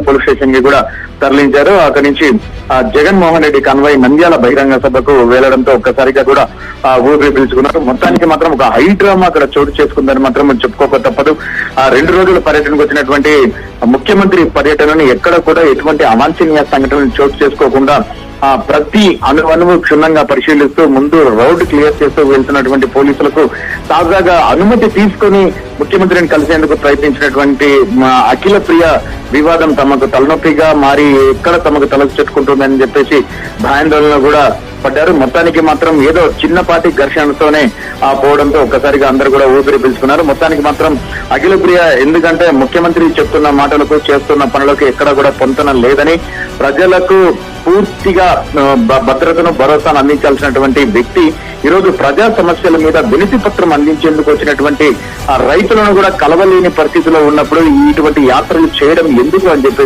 Police station కి కూడా తరలించారు. అక్కడి నుంచి జగన్మోహన్ రెడ్డి కన్వాయ్ నంద్యాల బహిరంగ సభకు వెళ్లడంతో ఒక్కసారిగా కూడా ఊపిరి పీల్చుకున్నారు. మొత్తానికి మాత్రం ఒక హై డ్రామా అక్కడ చోటు చేసుకుందని మాత్రం చెప్పుకోక తప్పదు. 2 రోజుల పర్యటనకు వచ్చినటువంటి ముఖ్యమంత్రి పర్యటనను ఎక్కడ కూడా ఎటువంటి అవాంఛనీయ సంఘటనలు చోటు చేసుకోకుండా ప్రతి అణువు క్షుణ్ణంగా పరిశీలిస్తూ ముందు రోడ్డు క్లియర్ చేస్తూ వెళ్తున్నటువంటి పోలీసులకు తాజాగా అనుమతి తీసుకుని ముఖ్యమంత్రిని కలిసేందుకు ప్రయత్నించినటువంటి అఖిల ప్రియ వివాదం తమకు తలనొప్పిగా మారి ఎక్కడ తమకు తలకు చెట్టుకుంటుందని చెప్పేసి భయాందోళన కూడా పడ్డారు. మొత్తానికి మాత్రం ఏదో చిన్నపాటి ఘర్షణతోనే పోవడంతో ఒక్కసారిగా అందరూ కూడా ఊపిరి పీల్చుకున్నారు. మొత్తానికి మాత్రం అఖిల ప్రియ ఎందుకంటే ముఖ్యమంత్రి చెప్తున్న మాటలకు చేస్తున్న పనులకు ఎక్కడ కూడా పొంతన లేదని, ప్రజలకు పూర్తిగా భద్రతను భరోసాను అందించాల్సినటువంటి వ్యక్తి ఈరోజు ప్రజా సమస్యల మీద వినతి పత్రం అందించేందుకు వచ్చినటువంటి రైతులను కూడా కలవలేని పరిస్థితిలో ఉన్నప్పుడు ఇటువంటి యాత్రలు చేయడం ఎందుకు అని చెప్పేసి